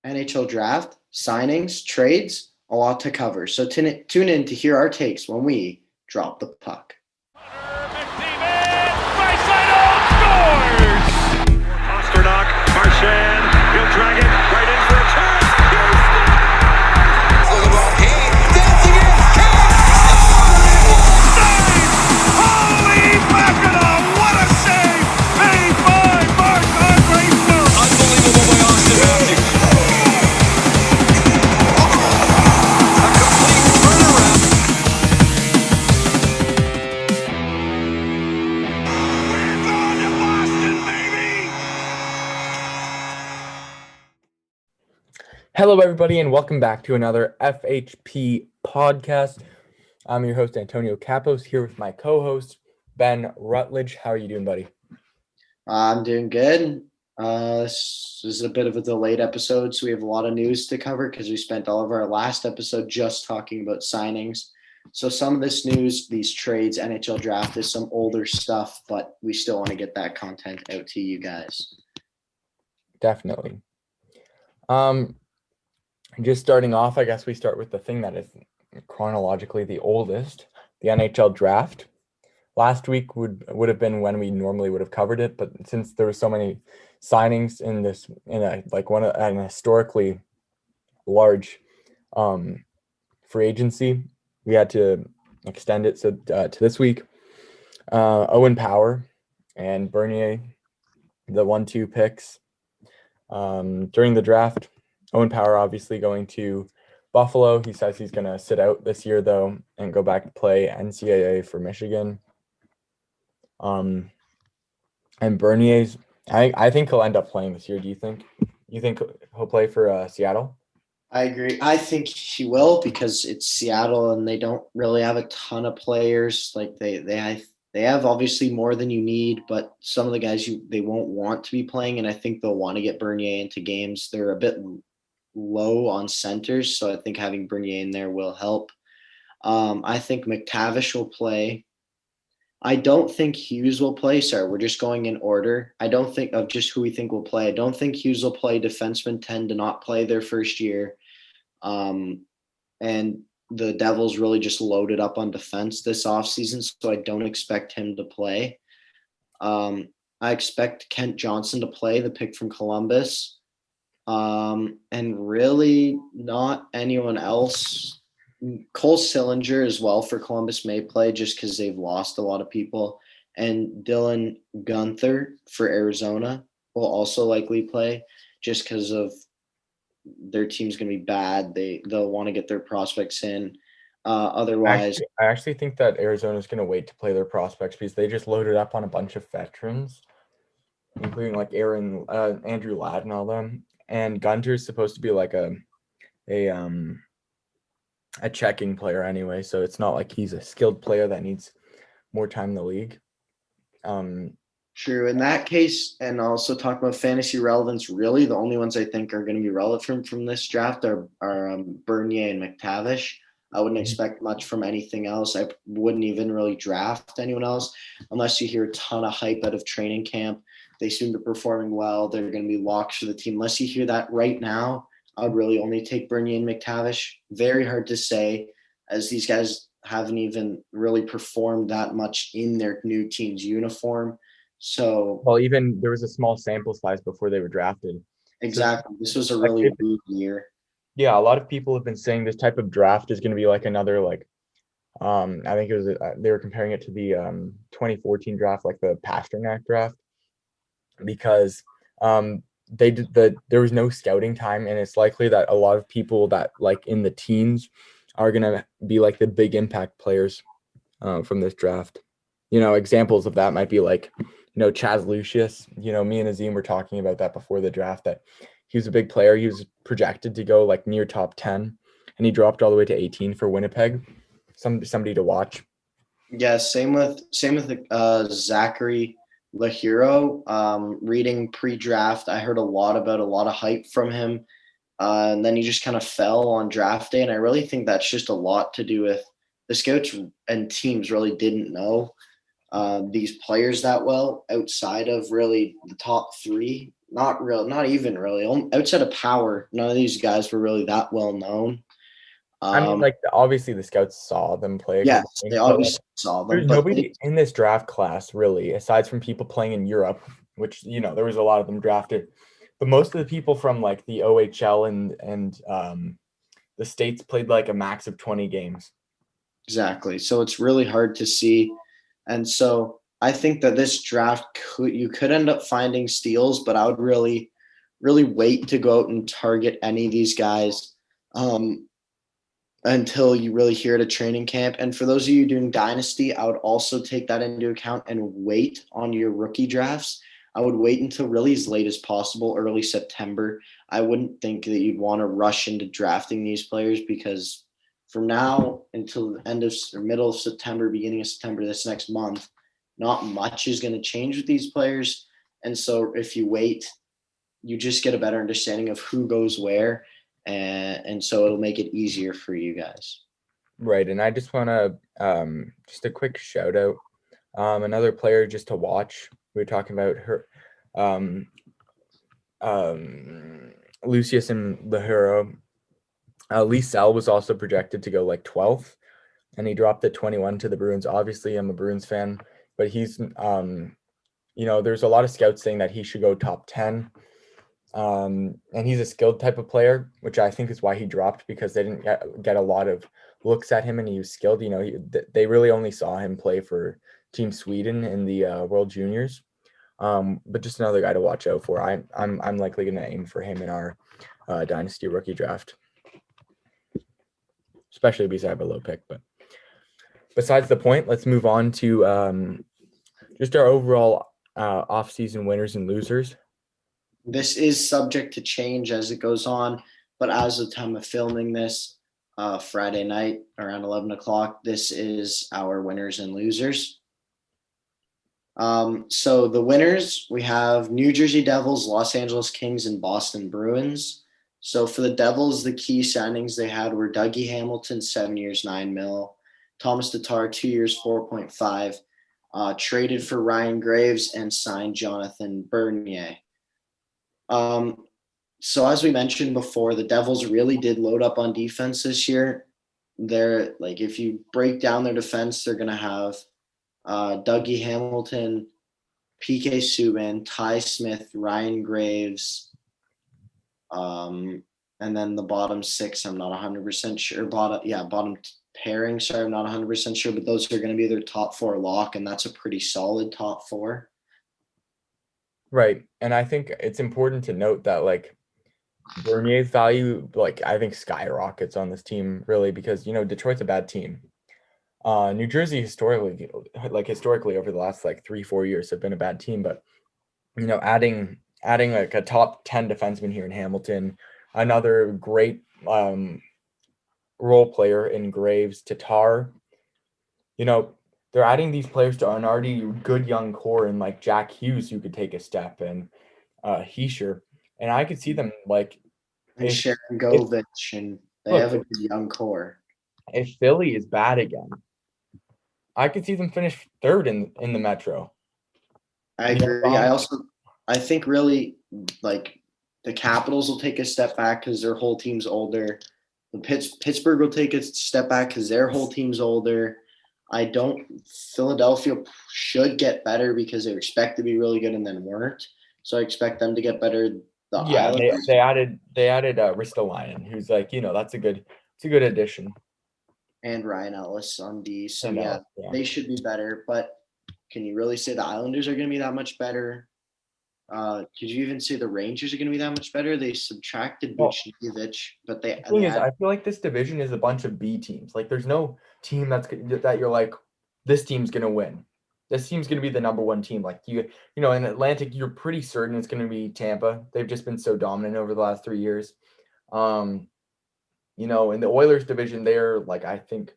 NHL draft, signings, trades, a lot to cover. So tune in to hear our takes when we drop the puck. Pasternak, Marchand, he'll drag it right in for a chance. Oh, the ball, dancing in, Holy mackerel, what a save! Made by Marc-Andre Fleury. unbelievable by Austin Matthews. A complete turnaround. We're going to Boston, baby! Hello, everybody, and welcome back to another FHP podcast. I'm your host, Antonio Capos, here with my co-host, Ben Rutledge. How are you doing, buddy? I'm doing good. This is a bit of a delayed episode, so we have a lot of news to cover because we spent all of our last episode just talking about signings. So some of this news, these trades, NHL draft is some older stuff, but we still want to get that content out to you guys. Definitely. Just starting off, I guess we start with the thing that is chronologically the oldest, the NHL draft. Last week would have been when we normally would have covered it, but since there were so many signings in an historically large free agency, we had to extend it to this week. Owen Power and Bernier, the 1-2 picks during the draft. Owen Power obviously going to Buffalo. He says he's going to sit out this year, though, and go back to play NCAA for Michigan. And Bernier's, I think he'll end up playing this year. Do you think? You think he'll play for Seattle? I agree. I think he will because it's Seattle and they don't really have a ton of players. Like they have obviously more than you need, but some of the guys they won't want to be playing, and I think they'll want to get Bernier into games. They're a bit low on centers, so I think having Bernier in there will help. I think McTavish will play. I don't think Hughes will play. Sorry, we're just going in order. I don't think of just who we think will play. I don't think Hughes will play. Defensemen tend to not play their first year. And the Devils really just loaded up on defense this offseason, so I don't expect him to play. I expect Kent Johnson to play, the pick from Columbus. And really not anyone else. Cole Sillinger as well for Columbus may play just because they've lost a lot of people. And Dylan Guenther for Arizona will also likely play just because of their team's going to be bad. They'll want to get their prospects in. Otherwise, I actually think that Arizona's going to wait to play their prospects because they just loaded up on a bunch of veterans, including like Andrew Ladd and all them. And Gunter's supposed to be like a checking player anyway, so it's not like he's a skilled player that needs more time in the league. True. In that case, and also talk about fantasy relevance, really the only ones I think are going to be relevant from this draft are Bernier and McTavish. I wouldn't expect much from anything else. I wouldn't even really draft anyone else unless you hear a ton of hype out of training camp. They seem to be performing well. They're going to be locks for the team. Unless you hear that right now, I would really only take Bernier and McTavish. Very hard to say, as these guys haven't even really performed that much in their new team's uniform. So, well, even there was a small sample size before they were drafted. Exactly. This was a really weird year. Yeah, a lot of people have been saying this type of draft is going to be like another I think it was they were comparing it to the 2014 draft, like the Pasternak draft, because there was no scouting time, and it's likely that a lot of people that like in the teens are going to be like the big impact players from this draft. Examples of that might be like, Chaz Lucius. Me and Azim were talking about that before the draft, that he was a big player. He was projected to go like near top 10, and he dropped all the way to 18 for Winnipeg. Somebody to watch. Yeah, same with Zachary Lahiro. Reading pre-draft, I heard a lot of hype from him, and then he just kind of fell on draft day. And I really think that's just a lot to do with the scouts and teams really didn't know these players that well outside of really the top three. Not even really. Outside of Power, none of these guys were really that well known. I mean, like obviously the scouts saw them play a Yes, couple they games, but like obviously saw them, there's but nobody in this draft class really, aside from people playing in Europe, which there was a lot of them drafted. But most of the people from like the OHL and the States played like a max of 20 games. exactly. So it's really hard to see. And so I think that this draft you could end up finding steals, but I would really, really wait to go out and target any of these guys until you really hear at a training camp. And for those of you doing Dynasty, I would also take that into account and wait on your rookie drafts. I would wait until really as late as possible, early September. I wouldn't think that you'd want to rush into drafting these players because from now until the end of or middle of September, beginning of September, this next month, not much is going to change with these players. And so if you wait, you just get a better understanding of who goes where. And so it'll make it easier for you guys. Right. And I just want to just a quick shout out. Another player just to watch. We were talking about her Lucius and Lahiro. Lee Sell was also projected to go like 12th, and he dropped at 21 to the Bruins. Obviously, I'm a Bruins fan, but he's there's a lot of scouts saying that he should go top 10. And he's a skilled type of player, which I think is why he dropped, because they didn't get a lot of looks at him, and he was skilled. They really only saw him play for Team Sweden in the World Juniors. But just another guy to watch out for. I'm likely going to aim for him in our Dynasty rookie draft, especially because I have a low pick. But besides the point, let's move on to just our overall off-season winners and losers. This is subject to change as it goes on, but as of the time of filming this, Friday night around 11 o'clock, this is our winners and losers. So the winners, we have New Jersey Devils, Los Angeles Kings, and Boston Bruins. So for the Devils, the key signings they had were Dougie Hamilton, 7 years, $9 million. Thomas Tatar, 2 years, 4.5. Traded for Ryan Graves and signed Jonathan Bernier. So as we mentioned before, the Devils really did load up on defense this year. They're like, if you break down their defense, they're going to have Dougie Hamilton, PK Subban, Ty Smith, Ryan Graves, and then the bottom six, I'm not 100% sure. Bottom pairing, sorry, I'm not 100% sure, but those are going to be their top four lock, and that's a pretty solid top four. Right. And I think it's important to note that like Bernier's value, like I think skyrockets on this team really, because Detroit's a bad team. New Jersey historically over the last like 3-4 years have been a bad team, but adding like a top 10 defenseman here in Hamilton, another great role player in Graves, Tatar, they're adding these players to an already good young core, and like Jack Hughes, who could take a step, and Heischer, and I could see them like and Sharon Govich, and they have a good young core. If Philly is bad again, I could see them finish third in the Metro. I agree. I think really like the Capitals will take a step back because their whole team's older. The Pittsburgh will take a step back because their whole team's older. Philadelphia should get better because they were expected to be really good and then weren't. So I expect them to get better. They added Ristolainen, who's like, it's a good addition. And Ryan Ellis on D. So they should be better. But can you really say the Islanders are going to be that much better? Could you even say the Rangers are going to be that much better? They subtracted Buchnevich, but the thing is, I feel like this division is a bunch of B teams. Like, there's no team that you're like, this team's going to win. This team's going to be the number one team. Like in Atlantic, you're pretty certain it's going to be Tampa. They've just been so dominant over the last 3 years. In the Oilers division, they're like, I think.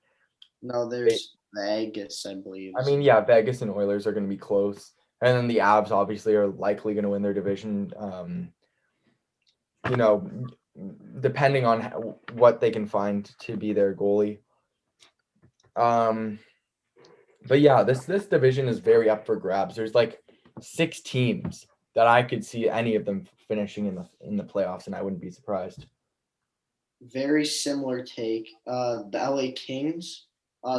No, there's Vegas, I believe. I mean, yeah, Vegas and Oilers are going to be close. And then the Avs obviously are likely going to win their division. Depending on what they can find to be their goalie. But yeah, this division is very up for grabs. There's like 6 teams that I could see any of them finishing in the playoffs, and I wouldn't be surprised. Very similar take. The LA Kings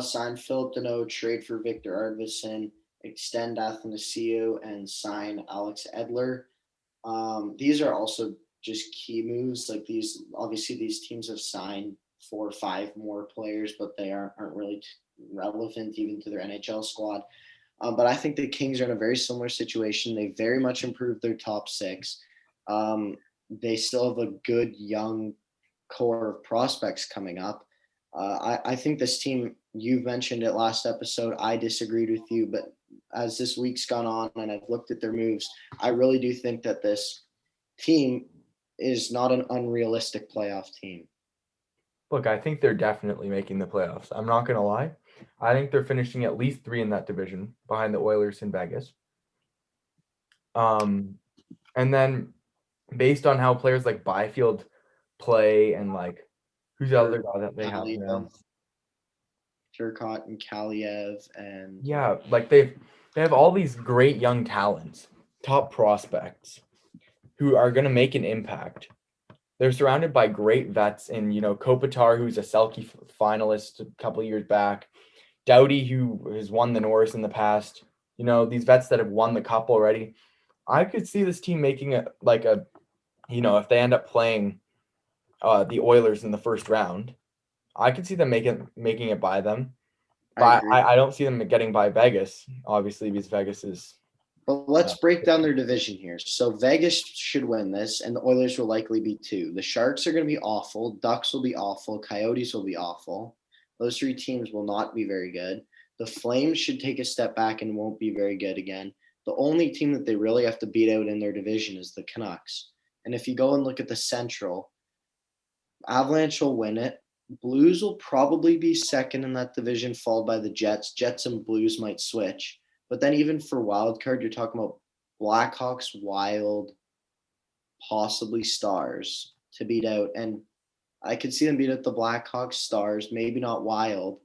signed Philip Deneau, trade for Victor Arvidsson, extend Athanasiou, and sign Alex Edler. These are also just key moves. Like obviously these teams have signed 4 or 5 more players, but they aren't really relevant even to their NHL squad. But I think the Kings are in a very similar situation. They very much improved their top 6. They still have a good young core of prospects coming up. I think this team, you mentioned it last episode, I disagreed with you, but as this week's gone on and I've looked at their moves, I really do think that this team is not an unrealistic playoff team. Look, I think they're definitely making the playoffs. I'm not going to lie. I think they're finishing at least 3 in that division behind the Oilers in Vegas. And then based on how players like Byfield play and like who's the other guy that they have now? Turcotte and Kaliev and like they have all these great young talents, top prospects who are going to make an impact. They're surrounded by great vets in, Kopitar, who's a Selke finalist a couple of years back, Doughty, who has won the Norris in the past, these vets that have won the cup already. I could see this team making it like if they end up playing the Oilers in the first round, I could see them making it by them. But I don't see them getting by Vegas, obviously, because Vegas is. But let's break down their division here. So Vegas should win this, and the Oilers will likely be 2. The Sharks are going to be awful. Ducks will be awful. Coyotes will be awful. Those 3 teams will not be very good. The Flames should take a step back and won't be very good again. The only team that they really have to beat out in their division is the Canucks. And if you go and look at the Central, Avalanche will win it. Blues will probably be second in that division, followed by the Jets. Jets and Blues might switch. But then even for wild card, you're talking about Blackhawks, Wild, possibly Stars to beat out. And I could see them beat out the Blackhawks, Stars, maybe not Wild.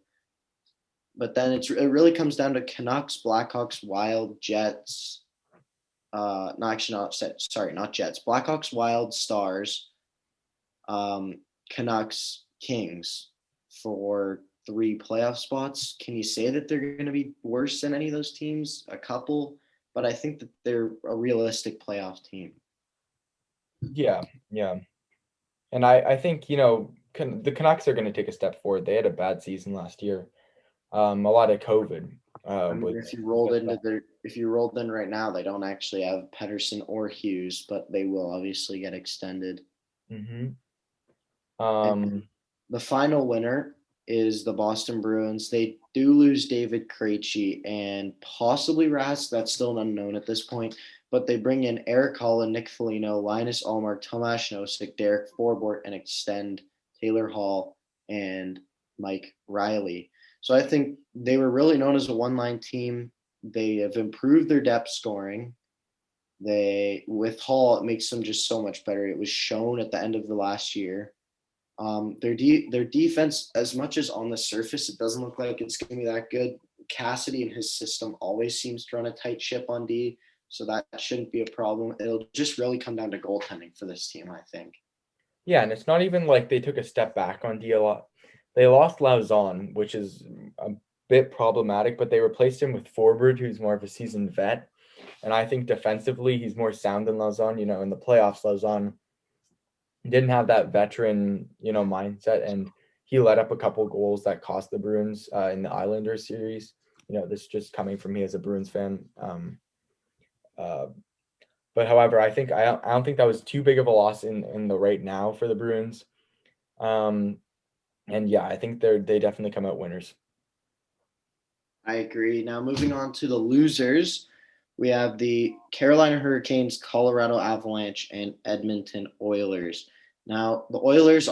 But then it really comes down to Canucks, Blackhawks, Wild, Jets. Not Jets. Blackhawks, Wild, Stars, Canucks, Kings for 3 playoff spots. Can you say that they're going to be worse than any of those teams? A couple, but I think that they're a realistic playoff team. Yeah. And I think, the Canucks are going to take a step forward. They had a bad season last year. A lot of COVID. If you rolled in right now, they don't actually have Pettersson or Hughes, but they will obviously get extended. Mm-hmm. The final winner is the Boston Bruins. They do lose David Krejci and possibly Rask. That's still an unknown at this point. But they bring in Eric Holland, Nick Foligno, Linus Ullmark, Tomas Nosek, Derek Forbort, and extend Taylor Hall and Mike Riley. So I think they were really known as a one-line team. They have improved their depth scoring. With Hall, it makes them just so much better. It was shown at the end of the last year. Their defense, as much as on the surface, it doesn't look like it's going to be that good. Cassidy and his system always seems to run a tight ship on D, so that shouldn't be a problem. It'll just really come down to goaltending for this team, I think. Yeah, and it's not even like they took a step back on D a lot. They lost Lauzon, which is a bit problematic, but they replaced him with Forbort, who's more of a seasoned vet. And I think defensively, he's more sound than Lauzon. In the playoffs, Lauzon didn't have that veteran, mindset, and he let up a couple goals that cost the Bruins in the Islanders series. This just coming from me as a Bruins fan. But however, I don't think that was too big of a loss in the right now for the Bruins. And yeah, I think they definitely come out winners. I agree. Now moving on to the losers, we have the Carolina Hurricanes, Colorado Avalanche, and Edmonton Oilers. Now the Oilers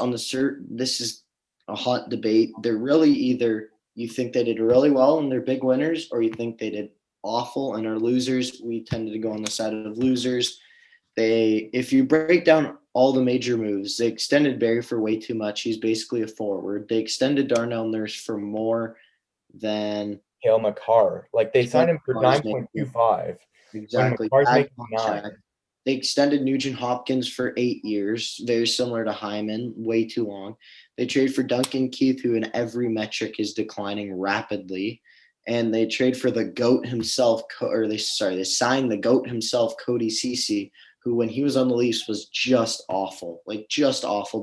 this is a hot debate. They're really either you think they did really well and they're big winners, or you think they did awful and are losers. We tended to go on the side of losers. If you break down all the major moves, they extended Barry for way too much. He's basically a forward. They extended Darnell Nurse for more than Cale Makar. Like they signed him for 9.25. Exactly. When Makar's making 9. They extended Nugent Hopkins for 8 years, very similar to Hyman, way too long. They trade for Duncan Keith, who in every metric is declining rapidly. And they trade for the GOAT himself, they signed the GOAT himself, Cody Ceci, who when he was on the Leafs was just awful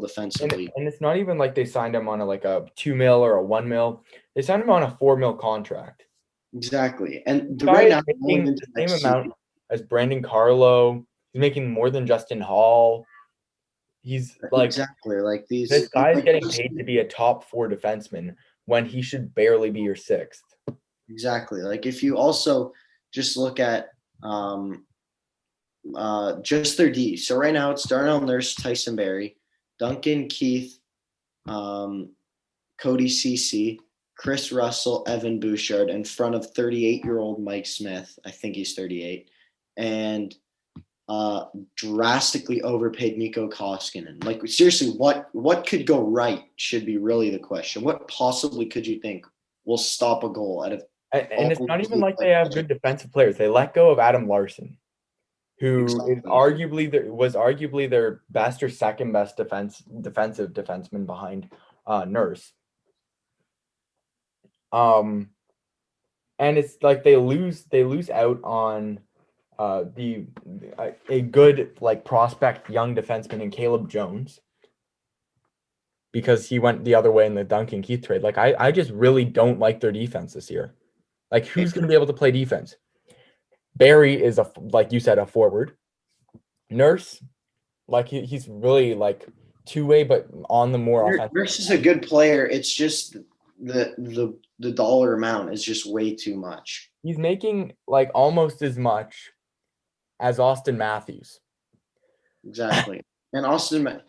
defensively. And it's not even like they signed him on a $2 million or a $1 million. They signed him on a $4 million contract. Exactly. And Right now, making the same amount as Brandon Carlo. He's making more than Justin Hall. He's exactly like these. This guy's getting paid to be a top 4 defenseman when he should barely be your 6th. Exactly. Like if you also just look at just their D. So right now it's Darnell Nurse, Tyson Barrie, Duncan Keith, Cody Ceci, Chris Russell, Evan Bouchard in front of 38-year-old Mike Smith. I think he's 38. And drastically overpaid Mikko Koskinen. Like seriously, what could go right should be really the question. What possibly could you think will stop a goal out of? And it's not even like they have good defensive players. They let go of Adam Larson, who is arguably their best or second best defensive defenseman behind Nurse. And it's like they lose out on a good prospect young defenseman in Caleb Jones because he went the other way in the Duncan Keith trade. I just really don't like their defense this year. Who's going to be able to play defense? Barrie is like you said, a forward. Nurse, he's really two-way, but on the more offensive. Nurse is a good player. It's just the dollar amount is just way too much. He's making almost as much as Austin Matthews. Exactly. And Austin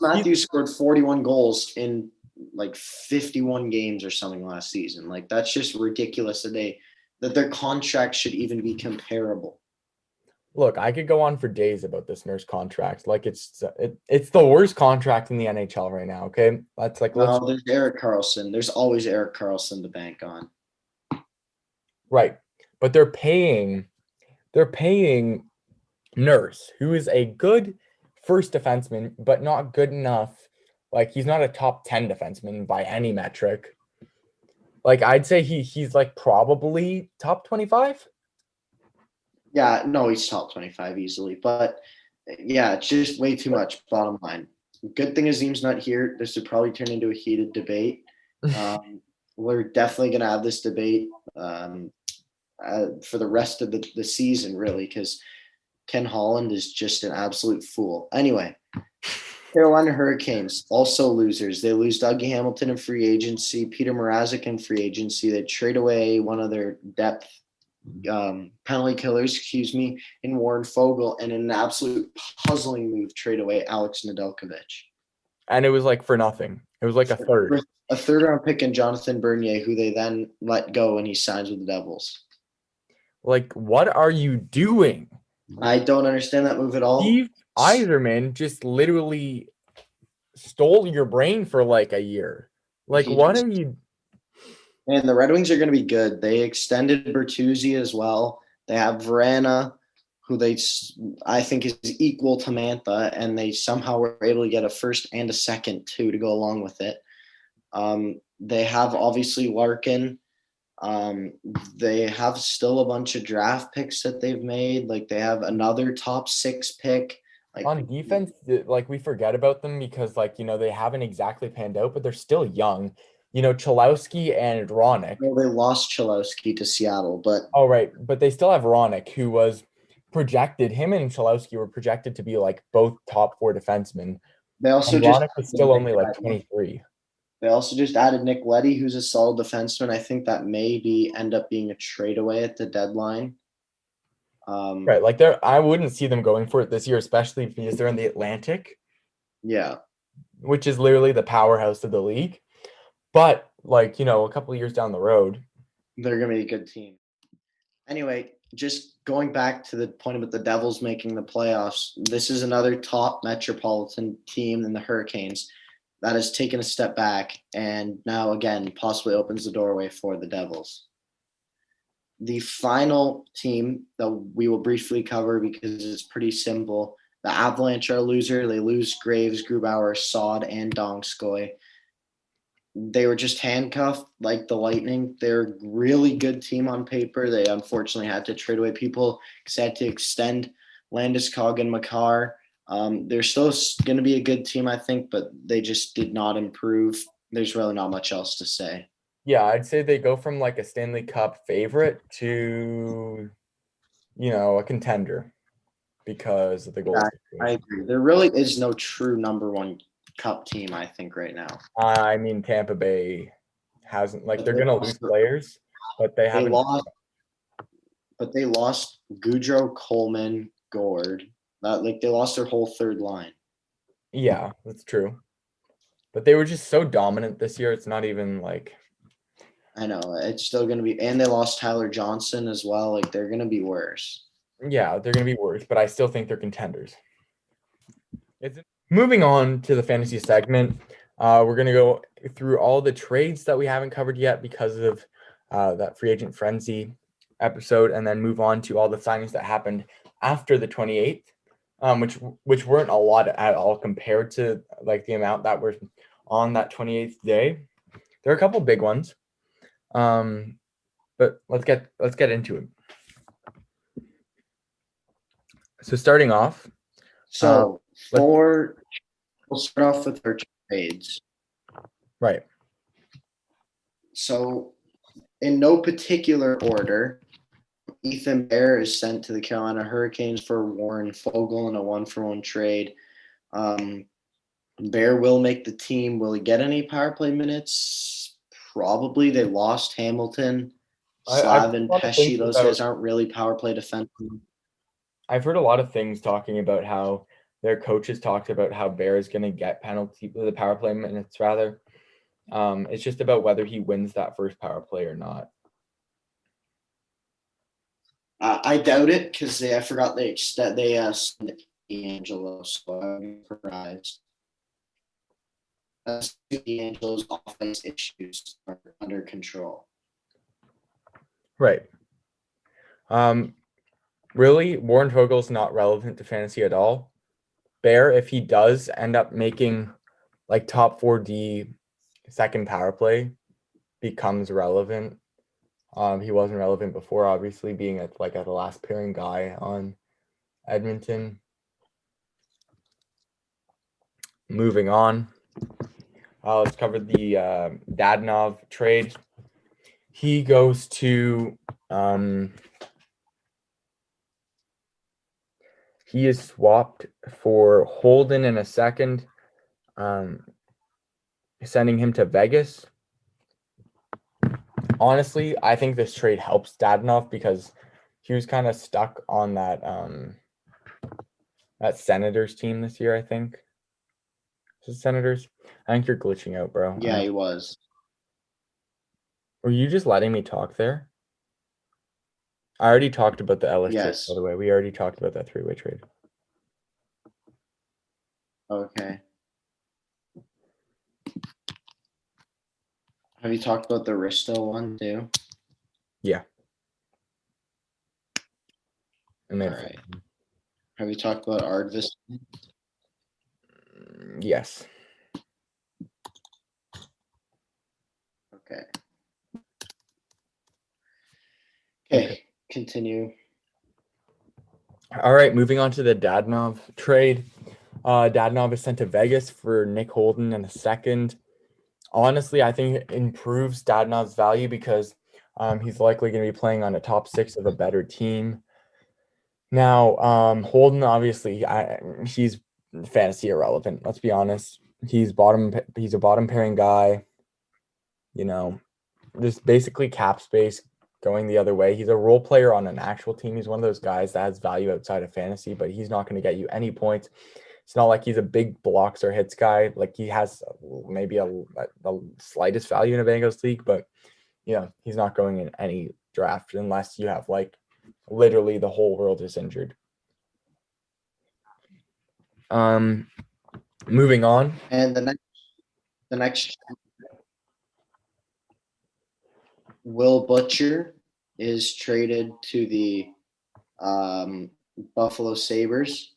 Matthews scored 41 goals in 51 games or something last season. That's just ridiculous that their contract should even be comparable. Look, I could go on for days about this Nurse contract. It's the worst contract in the NHL right now. Okay, that's there's Erik Karlsson. There's always Erik Karlsson to bank on. Right, but they're paying Nurse, who is a good first defenseman, but not good enough. He's not a top 10 defenseman by any metric. I'd say he's probably top 25. Yeah, no, he's top 25 easily. But yeah, it's just way too much, bottom line. Good thing Azim's not here. This would probably turn into a heated debate. We're definitely going to have this debate for the rest of the season, really, because Ken Holland is just an absolute fool. Anyway, Carolina Hurricanes, also losers. They lose Dougie Hamilton in free agency, Peter Mrazek in free agency. They trade away one of their depth penalty killers, in Warren Fogle, and in an absolute puzzling move, trade away Alex Nedeljkovic. And it was for nothing. It was a third. A third-round pick in Jonathan Bernier, who they then let go and he signs with the Devils. What are you doing? I don't understand that move at all. Steve Yzerman just literally stole your brain for a year. What are you? And the Red Wings are going to be good. They extended Bertuzzi as well. They have Vrana, who I think is equal to Mantha, and they somehow were able to get a first and a second too to go along with it. They have obviously Larkin. They have still a bunch of draft picks that they've made. They have another top 6 pick. On defense, we forget about them because they haven't exactly panned out, but they're still young. Cholowski and Ronick. Well, they lost Cholowski to Seattle, but right, but they still have Ronick, who was projected. Him and Cholowski were projected to be both top 4 defensemen. They also Ronick was still only 23. They also just added Nick Letty, who's a solid defenseman. I think that maybe end up being a trade away at the deadline. Right, I wouldn't see them going for it this year, especially because they're in the Atlantic. Yeah, which is literally the powerhouse of the league. But a couple of years down the road, they're going to be a good team. Anyway, just going back to the point about the Devils making the playoffs, this is another top metropolitan team than the Hurricanes that has taken a step back and now again possibly opens the doorway for the Devils. the final team that we will briefly cover because it's pretty simple. The Avalanche are a loser. They lose Graves, Grubauer, Saad, and Donskoy. They were just handcuffed like the Lightning. They're a really good team on paper. They unfortunately had to trade away people because they had to extend Landeskog and Makar. They're still going to be a good team, I think, but they just did not improve. There's really not much else to say. Yeah, I'd say they go from like a Stanley Cup favorite to, a contender because of the goal. I agree. There really is no true number one cup team, I think, right now. I mean, Tampa Bay hasn't, like, they're going to lose players, but they haven't. They lost Goudreau, Coleman, Gord. They lost their whole third line. Yeah, that's true. But they were just so dominant this year. It's not even like. I know. It's still going to be. And they lost Tyler Johnson as well. Like, they're going to be worse. Yeah, they're going to be worse, but I still think they're contenders. Moving on to the fantasy segment, we're going to go through all the trades that we haven't covered yet because of that free agent frenzy episode, and then move on to all the signings that happened after the 28th, which weren't a lot at all compared to like the amount that were on that 28th day. There are a couple big ones, but let's get into it. So starting off, we'll start off with our trades. Right. So, in no particular order, Ethan Bear is sent to the Carolina Hurricanes for Warren Foegele in a 1-for-1 trade. Bear will make the team. Will he get any power play minutes? Probably. They lost Hamilton, Slav, and Pesci. Those guys aren't really power play defensemen. I've heard a lot of things talking about how their coaches talked about how Bear is going to get the power play minutes rather. It's just about whether he wins that first power play or not. I doubt it because I forgot they sent D'Angelo, so I'm surprised. D'Angelo's offense issues are under control. Right. Really, Warren Fogel's not relevant to fantasy at all. Bear, if he does end up making like top 4D second power play, becomes relevant. He wasn't relevant before, obviously, being at the last pairing guy on Edmonton. Moving on, let's cover the Dadnov trade. He goes to he is swapped for Holden in a second, sending him to Vegas. Honestly, I think this trade helps Dadnov because he was kind of stuck on that Senators team this year, I think. Is it Senators? I think you're glitching out, bro. Yeah, he was. Were you just letting me talk there? I already talked about the Ellis trade, by the way. We already talked about that three-way trade. Okay. Have you talked about the Risto one too? Yeah. And then, all right. Have you talked about Ardvis? Yes. Okay. Continue. All right, moving on to the Dadnov trade. Dadnov is sent to Vegas for Nick Holden in a second. Honestly, I think it improves Dadnov's value because he's likely going to be playing on a top 6 of a better team. Now, Holden, obviously, he's fantasy irrelevant. Let's be honest. He's a bottom pairing guy. Just basically cap space going the other way. He's a role player on an actual team. He's one of those guys that has value outside of fantasy, but he's not going to get you any points. It's not like he's a big blocks or hits guy. Like he has maybe the slightest value in a Bengals league, but he's not going in any draft unless you have like literally the whole world is injured. Moving on. And the next Will Butcher is traded to the Buffalo Sabres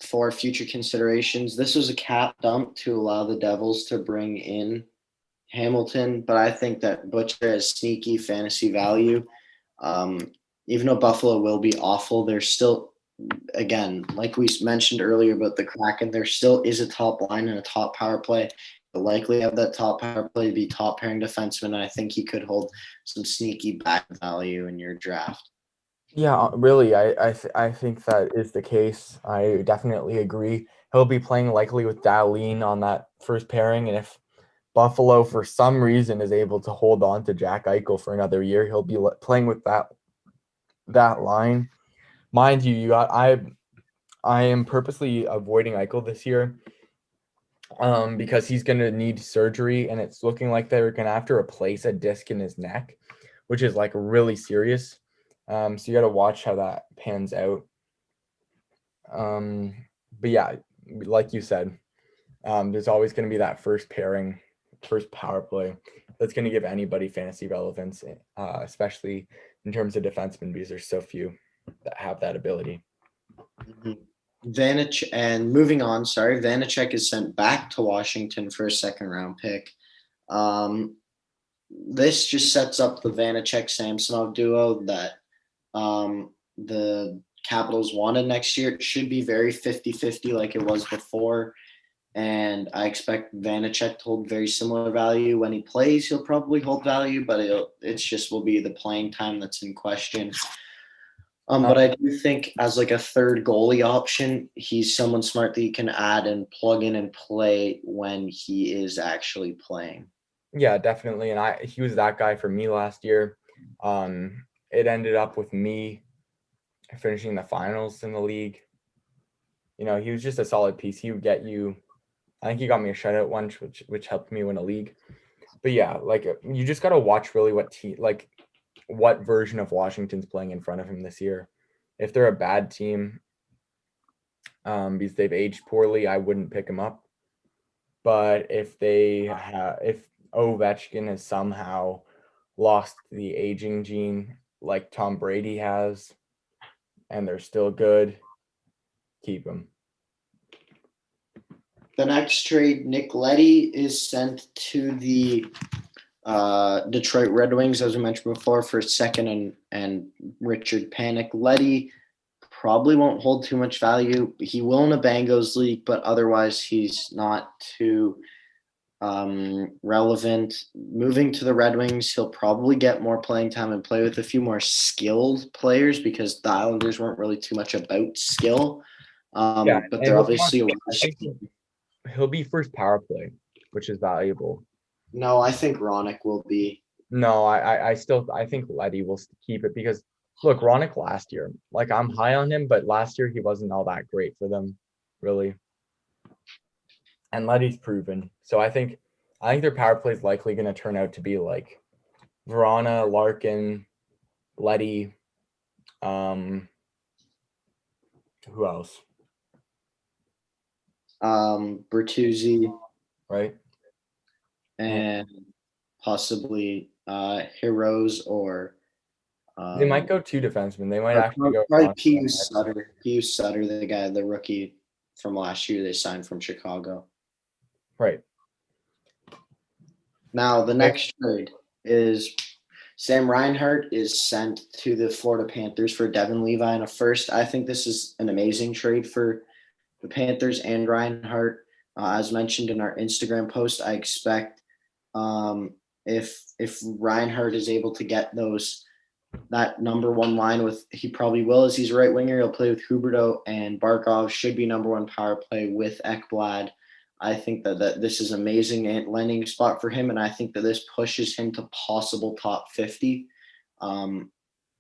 for future considerations. This was a cap dump to allow the Devils to bring in Hamilton, but I think that Butcher has sneaky fantasy value. Even though Buffalo will be awful, there's still, again, like we mentioned earlier about the Kraken, there still is a top line and a top power play. They'll likely have that top power play be top pairing defenseman, and I think he could hold some sneaky back value in your draft. Yeah, really, I think that is the case. I definitely agree. He'll be playing likely with Dahlin on that first pairing, and if Buffalo for some reason is able to hold on to Jack Eichel for another year, he'll be playing with that line. Mind you, I am purposely avoiding Eichel this year, because he's going to need surgery, and it's looking like they're going to have to replace a disc in his neck, which is like really serious. So you got to watch how that pans out. But yeah, like you said, there's always going to be that first power play that's going to give anybody fantasy relevance, especially in terms of defensemen, because there's so few that have that ability. Mm-hmm. Vanacek is sent back to Washington for a second-round pick. This just sets up the Vanacek-Samsonov duo that the Capitals wanted next year. It should be very 50-50 like it was before, and I expect Vanacek to hold very similar value. When he plays, he'll probably hold value, but it just will be the playing time that's in question. But I do think as like a third goalie option, he's someone smart that you can add and plug in and play when he is actually playing. Yeah, definitely. And he was that guy for me last year. It ended up with me finishing the finals in the league. You know, he was just a solid piece. He would get you, I think he got me a shutout once, which helped me win a league. But yeah, like you just got to watch really what version of Washington's playing in front of him this year. If they're a bad team, because they've aged poorly, I wouldn't pick him up. But if Ovechkin has somehow lost the aging gene like Tom Brady has, and they're still good, keep him. The next trade, Nick Letty is sent to the Detroit Red Wings, as we mentioned before, for second and Richard Panik. Letty probably won't hold too much value. He will in a Bangos league, but otherwise he's not too relevant. Moving to the Red Wings, he'll probably get more playing time and play with a few more skilled players because the Islanders weren't really too much about skill. But they're obviously he'll be first power play, which is valuable. No, I think Roenick will be. No, I think Letty will keep it because look, Roenick last year, like I'm high on him, but last year he wasn't all that great for them, really. And Letty's proven. So I think their power play is likely going to turn out to be like Vrana, Larkin, Letty. Who else? Bertuzzi, right? And possibly Heroes or they might go two defensemen. They might actually go probably Pius Sutter, the rookie from last year they signed from Chicago. Right. Now the next trade is Sam Reinhart is sent to the Florida Panthers for Devin Levi and a first. I think this is an amazing trade for the Panthers and Reinhart. As mentioned in our Instagram post, I expect if Reinhart is able to get that number one line with, he probably will, as he's a right winger. He'll play with Huberdeau and Barkov, should be number one power play with Ekblad. I think that this is amazing landing spot for him, and I think that this pushes him to possible top 50.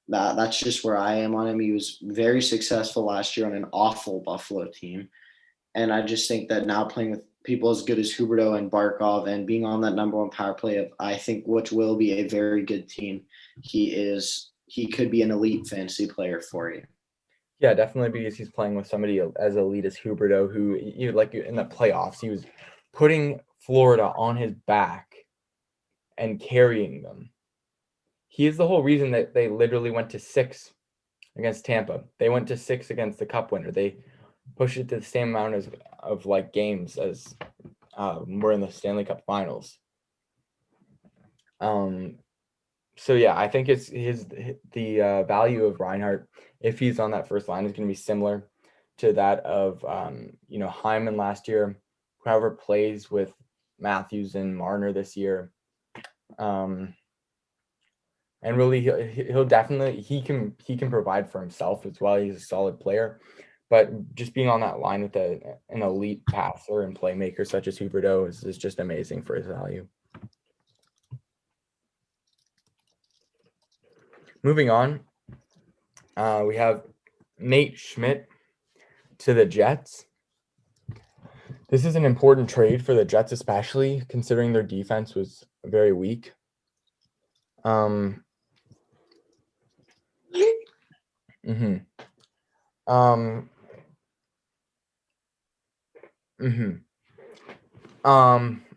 That's just where I am on him. He was very successful last year on an awful Buffalo team. And I just think that now playing with people as good as Huberdeau and Barkov and being on that number one power play of, I think, which will be a very good team, he could be an elite fantasy player for you. Yeah, definitely, because he's playing with somebody as elite as Huberdeau, who, like in the playoffs, he was putting Florida on his back and carrying them. he is the whole reason that they literally went to 6 against Tampa. They went to 6 against the Cup winner. They pushed it to the same amount of like games as were in the Stanley Cup Finals. So yeah, I think it's the value of Reinhart, if he's on that first line, is going to be similar to that of Hyman last year. Whoever plays with Matthews and Marner this year, and really he'll definitely he can provide for himself as well. He's a solid player, but just being on that line with an elite passer and playmaker such as Huberdeau is just amazing for his value. Moving on, we have Nate Schmidt to the Jets. This is an important trade for the Jets, especially considering their defense was very weak. I'm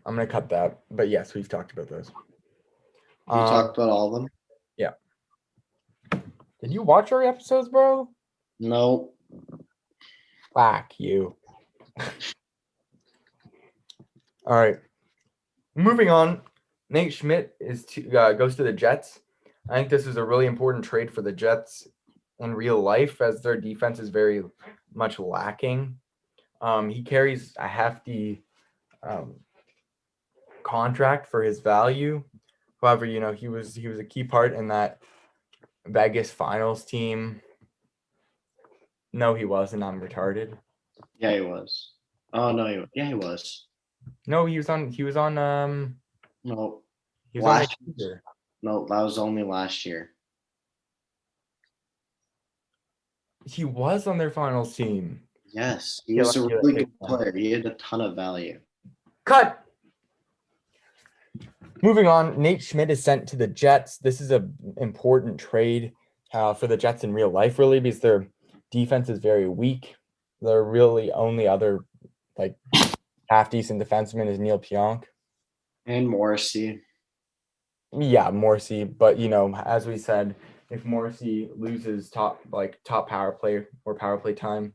gonna cut that, but yes, we've talked about those. You talked about all of them? Yeah. Did you watch our episodes, bro? No. Fuck you. All right. Moving on, Nate Schmidt goes to the Jets. I think this is a really important trade for the Jets in real life, as their defense is very much lacking. He carries a hefty contract for his value. However, he was a key part in that Vegas Finals team. No, he wasn't. I'm retarded. Yeah, he was. Oh no, he was. No, he was on. No. He was last year. No, that was only last year. He was on their finals team. Yes, he was a really good player. He had a ton of value. Cut. Moving on, Nate Schmidt is sent to the Jets. This is an important trade for the Jets in real life, really, because their defense is very weak. Their really only other half decent defenseman is Neil Pionk and Morrissey. Yeah, Morrissey, but as we said, if Morrissey loses top power play or power play time,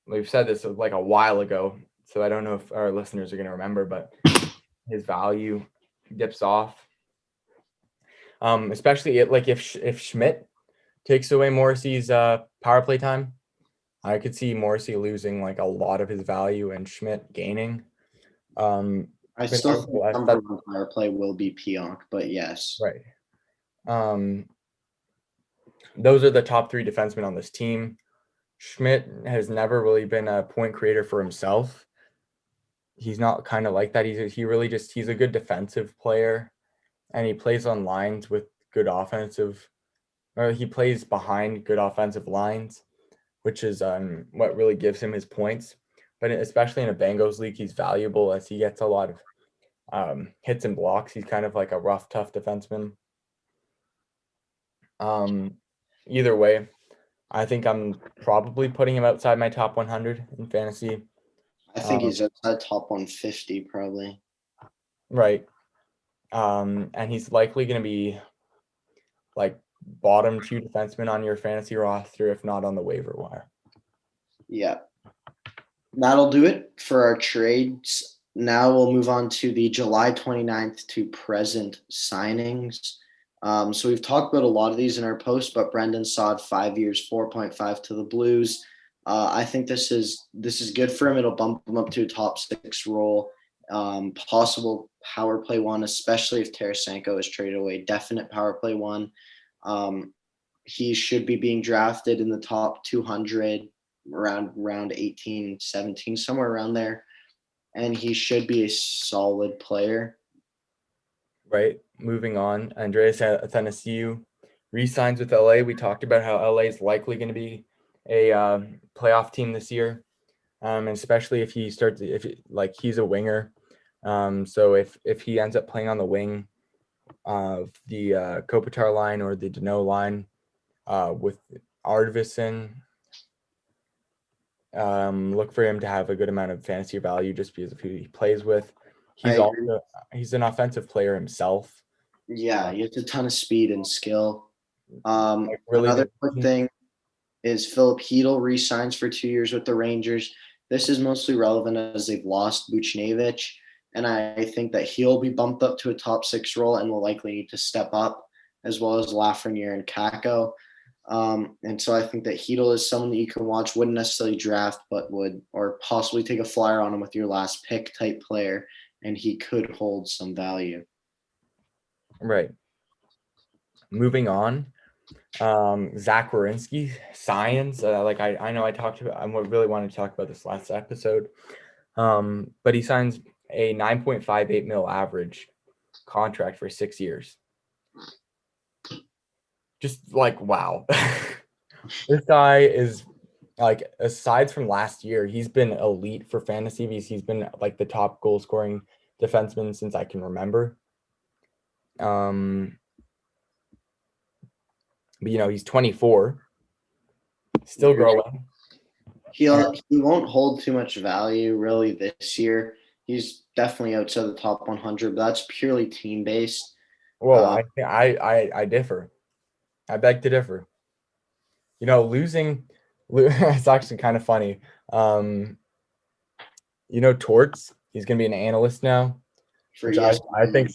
we've said this a while ago, so I don't know if our listeners are going to remember, but his value dips off. Especially if Schmidt takes away Morrissey's power play time, I could see Morrissey losing a lot of his value and Schmidt gaining. I still think number one power play will be Pionk, but yes. Right. Those are the top 3 defensemen on this team. Schmidt has never really been a point creator for himself. He's not kind of like that. He's a good defensive player, and he plays on lines with good offensive, or he plays behind good offensive lines, which is what really gives him his points. But especially in a Bengals league, he's valuable as he gets a lot of hits and blocks. He's kind of like a rough, tough defenseman. Either way, I think I'm probably putting him outside my top 100 in fantasy. I think he's outside top 150 probably. Right. And he's likely going to be bottom 2 defenseman on your fantasy roster, if not on the waiver wire. Yeah. That'll do it for our trades. Now we'll move on to the July 29th to present signings. So we've talked about a lot of these in our post, but Brendan Saad 5 years, 4.5 to the Blues. I think this is good for him. It'll bump him up to a top 6 role. Possible power play 1, especially if Tarasenko is traded away. Definite power play 1. He should be being drafted in the top 200, around 18, 17, somewhere around there. And he should be a solid player. Right. Moving on, Andreas Athanasiou re-signs with LA. We talked about how LA is likely going to be a playoff team this year, and especially if he's a winger. So if he ends up playing on the wing of the Kopitar line or the Danault line with Arvidsson, look for him to have a good amount of fantasy value just because of who he plays with. He's an offensive player himself. Yeah, he has a ton of speed and skill. Like really, Another quick thing is Philip Heathel re-signs for 2 years with the Rangers. This is mostly relevant as they've lost Buchnevich, and I think that he'll be bumped up to a top 6 role and will likely need to step up, as well as Lafreniere and Kako. And so I think that Heathel is someone that you can watch, wouldn't necessarily draft, but would, or possibly take a flyer on him with your last pick type player, and he could hold some value. right. Moving on, Zach Werenski, science. I know I talked about. I really wanted to talk about this last episode, but he signs a 9.58 mil average contract for 6 years. Just like wow, this guy is like, aside from last year, he's been elite for fantasy. He's been like the top goal scoring defenseman since I can remember. But he's 24, still growing. He won't hold too much value really this year. He's definitely outside the top 100, but that's purely team based. Well, I differ. I beg to differ. Losing, it's actually kind of funny. Torts, he's going to be an analyst now, which I think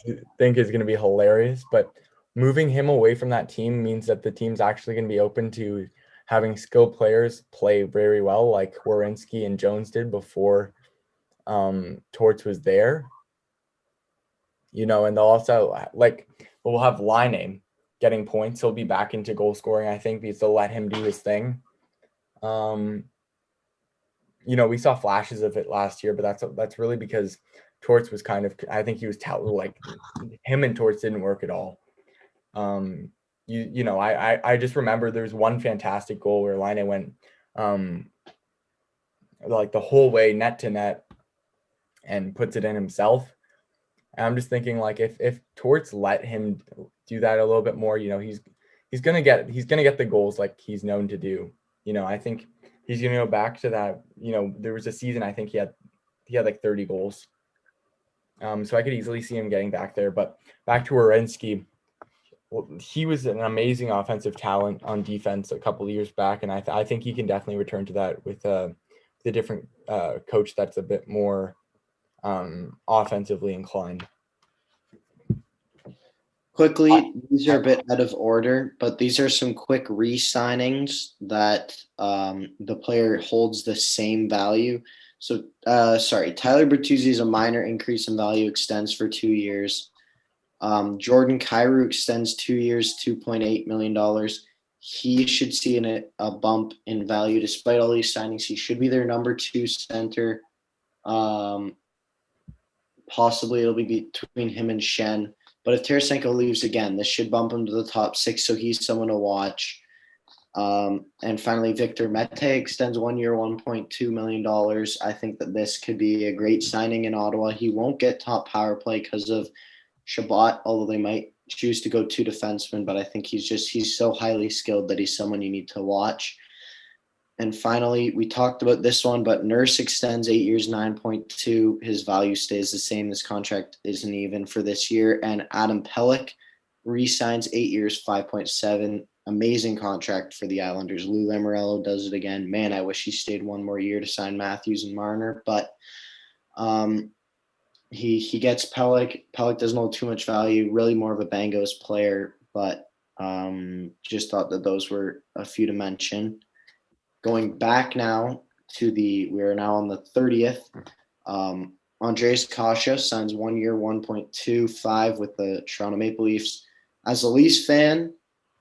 is going to be hilarious. But moving him away from that team means that the team's actually going to be open to having skilled players play very well, like Werenski and Jones did before Torts was there. And they'll also we'll have Line getting points. He'll be back into goal scoring, I think, because they'll let him do his thing. We saw flashes of it last year, but that's really because Torts was kind of, I think he was him and Torts didn't work at all. I just remember there's one fantastic goal where Line went the whole way net to net and puts it in himself. And I'm just thinking, if Torts let him do that a little bit more, he's gonna get the goals like he's known to do. I think he's gonna go back to that. There was a season I think he had like 30 goals. So I could easily see him getting back there. But back to Werenski, he was an amazing offensive talent on defense a couple of years back, and I think he can definitely return to that with the different coach that's a bit more offensively inclined. Quickly, these are a bit out of order, but these are some quick re-signings that the player holds the same value. So, Tyler Bertuzzi is a minor increase in value, extends for 2 years. Jordan Kyrou extends 2 years, $2.8 million. He should see a bump in value despite all these signings. He should be their number 2 center. Possibly it'll be between him and Shen. But if Tarasenko leaves again, this should bump him to the top 6, so he's someone to watch. And finally, Victor Mete extends 1 year, $1.2 million. I think that this could be a great signing in Ottawa. He won't get top power play because of Shabbat, although they might choose to go 2 defensemen. But I think he's so highly skilled that he's someone you need to watch. And finally, we talked about this one, but Nurse extends 8 years, 9.2. His value stays the same. This contract isn't even for this year. And Adam Pelech re-signs 8 years, 5.7. Amazing contract for the Islanders. Lou Lamoriello does it again. Man, I wish he stayed one more year to sign Matthews and Marner. But he gets Pelech. Pelech doesn't hold too much value. Really more of a Bangos player. But just thought that those were a few to mention. Going back now we are now on the 30th. Andreas Kasha signs 1 year, 1.25 with the Toronto Maple Leafs. As a Leafs fan,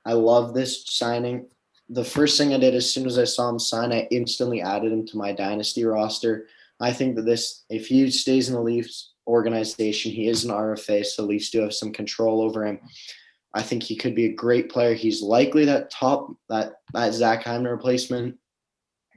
I love this signing. The first thing I did as soon as I saw him sign, I instantly added him to my dynasty roster. I think that if he stays in the Leafs organization, he is an RFA, so the Leafs do have some control over him. I think he could be a great player. He's likely that Zach Hyman replacement.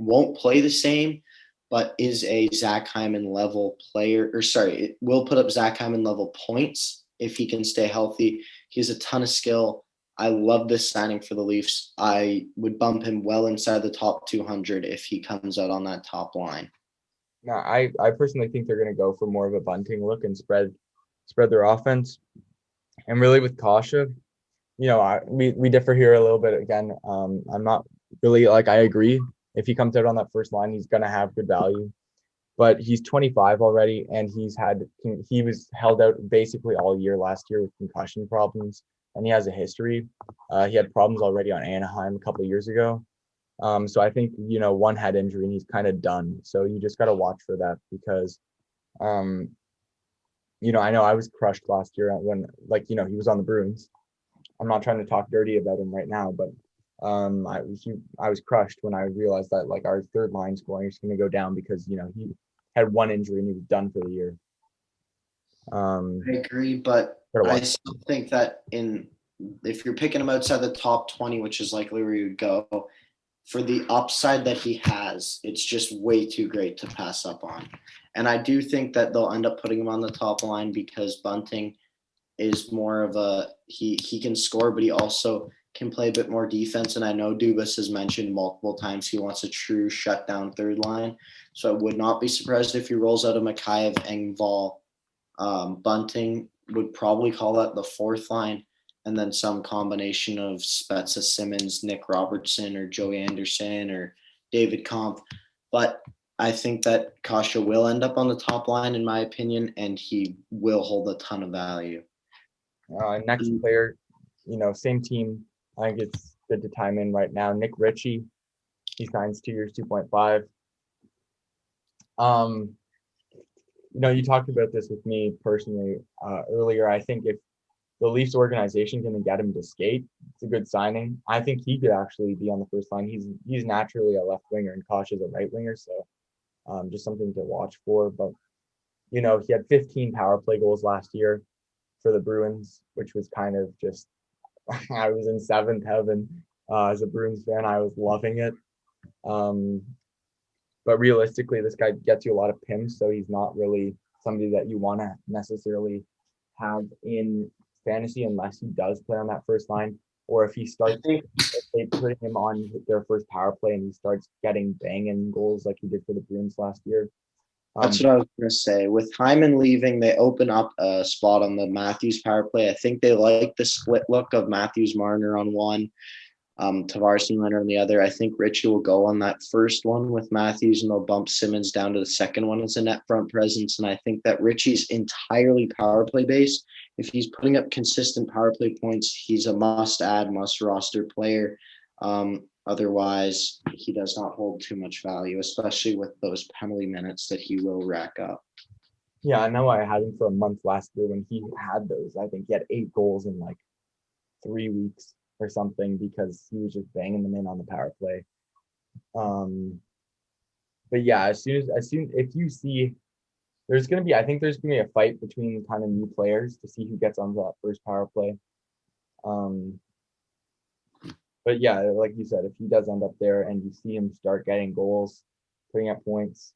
Won't play the same, but is a Zach Hyman level player. It will put up Zach Hyman level points if he can stay healthy. He has a ton of skill. I love this signing for the Leafs. I would bump him well inside the top 200 if he comes out on that top line. No, I personally think they're going to go for more of a bunting look and spread their offense. And really with Kasha, we differ here a little bit again. I'm not really I agree. If he comes out on that first line, he's going to have good value. But he's 25 already, and he was held out basically all year last year with concussion problems, and he has a history. He had problems already on Anaheim a couple of years ago. So I think, one head injury and he's kind of done. So you just got to watch for that because, I know I was crushed last year when, he was on the Bruins. I'm not trying to talk dirty about him right now, but I was crushed when I realized that our third line scoring is going to go down because, he had one injury and he was done for the year. I agree, but I still think that if you're picking him outside the top 20, which is likely where you would go, for the upside that he has, it's just way too great to pass up on. And I do think that they'll end up putting him on the top line because Bunting is more of he can score, but he also can play a bit more defense. And I know Dubas has mentioned multiple times he wants a true shutdown third line. So I would not be surprised if he rolls out a Mikheyev, Engvall. Bunting would probably call that the fourth line, and then some combination of Spezza, Simmons, Nick Robertson, or Joey Anderson, or David Kampf. But I think that Kasha will end up on the top line, in my opinion, and he will hold a ton of value. Next player, same team. I think it's good to time in right now. Nick Richie, he signs 2 years, 2.5. You talked about this with me personally earlier. I think if the Leafs organization can get him to skate, it's a good signing. I think he could actually be on the first line. He's naturally a left winger and Kasha's a right winger, so just something to watch for. But he had 15 power play goals last year for the Bruins, which was kind of just I was in seventh heaven as a Bruins fan. I was loving it. But realistically, this guy gets you a lot of PIMs, so he's not really somebody that you want to necessarily have in fantasy unless he does play on that first line, or if they put him on their first power play and he starts getting banging goals like he did for the Bruins last year. That's what I was going to say. With Hyman leaving, they open up a spot on the Matthews power play. I think they like the split look of Matthews Marner on one, Tavares and Leonard on the other. I think Richie will go on that first one with Matthews, and they'll bump Simmons down to the second one as a net front presence. And I think that Richie's entirely power play based. If he's putting up consistent power play points, he's a must-add, must-roster player. Otherwise, he does not hold too much value, especially with those penalty minutes that he will rack up. Yeah, I know I had him for a month last year when he had those. I think he had 8 goals in 3 weeks or something because he was just banging them in on the power play. But yeah, if you see there's going to be a fight between kind of new players to see who gets onto that first power play. But yeah, like you said, if he does end up there and you see him start getting goals, putting up points,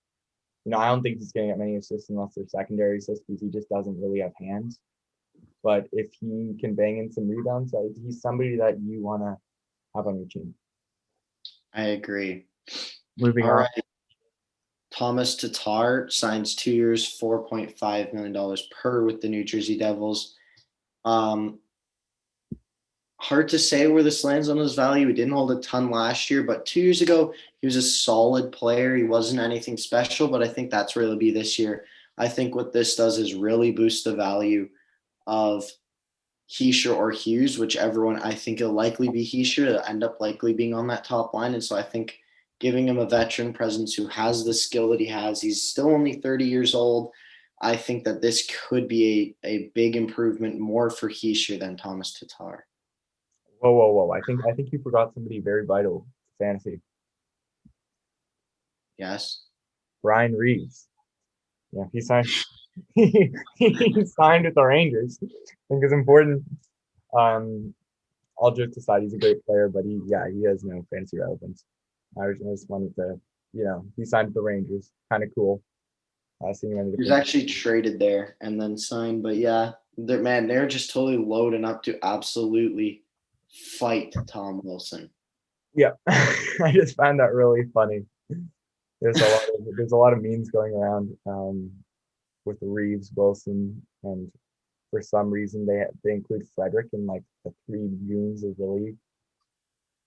I don't think he's going to get many assists unless they're secondary assists because he just doesn't really have hands. But if he can bang in some rebounds, he's somebody that you want to have on your team. I agree. Moving on. Right. Thomas Tatar signs 2 years, $4.5 million per with the New Jersey Devils. Hard to say where this lands on his value. He didn't hold a ton last year, but 2 years ago, he was a solid player. He wasn't anything special, but I think that's where he'll be this year. I think what this does is really boost the value of Hischier or Hughes, whichever one. I think it'll likely be Hischier. It'll end up likely being on that top line. And so I think giving him a veteran presence who has the skill that he has, he's still only 30 years old. I think that this could be a big improvement more for Hischier than Thomas Tatar. Whoa. I think you forgot somebody very vital to fantasy. Yes. Brian Reeves. Yeah, he signed he signed with the Rangers. I think it's important. All jokes aside, he's a great player, but he has no fantasy relevance. I just wanted to, he signed with the Rangers. Kind of cool. He was actually traded there and then signed, but yeah, they're just totally loading up to absolutely fight Tom Wilson. Yeah, I just found that really funny. There's a lot of memes going around with Reeves, Wilson, and for some reason they include Frederick in like the 3 Junes of the league.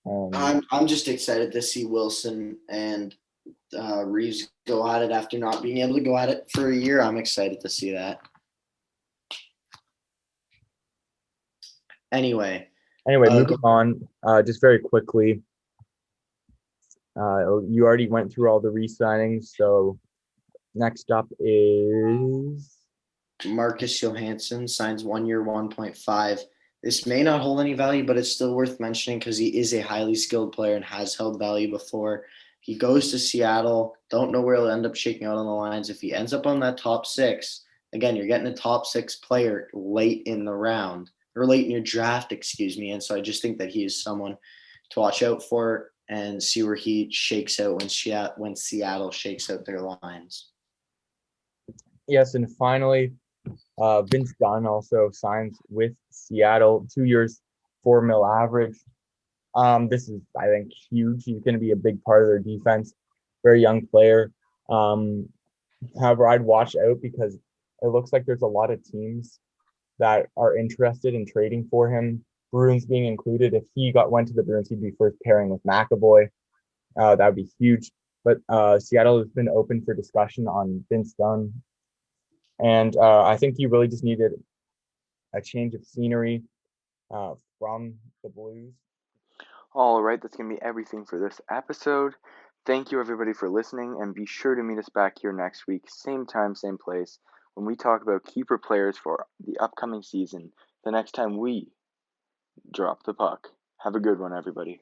I'm just excited to see Wilson and Reeves go at it after not being able to go at it for a year. I'm excited to see that. Anyway, moving on, just very quickly. You already went through all the re-signings, so next up is Marcus Johansson signs 1 year, 1.5. This may not hold any value, but it's still worth mentioning because he is a highly skilled player and has held value before. He goes to Seattle. Don't know where he'll end up shaking out on the lines. If he ends up on that top 6, again, you're getting a top 6 player late in the round, or late in your draft, excuse me. And so I just think that he is someone to watch out for and see where he shakes out when Seattle shakes out their lines. Yes, and finally, Vince Dunn also signs with Seattle, 2 years, $4 million average. This is, I think, huge. He's going to be a big part of their defense. Very young player. However, I'd watch out because it looks like there's a lot of teams that are interested in trading for him. Bruins being included. If he went to the Bruins, he'd be first pairing with McAvoy. That would be huge. But Seattle has been open for discussion on Vince Dunn. And I think you really just needed a change of scenery from the Blues. All right, that's going to be everything for this episode. Thank you, everybody, for listening, and be sure to meet us back here next week, same time, same place, when we talk about keeper players for the upcoming season, the next time we drop the puck. Have a good one, everybody.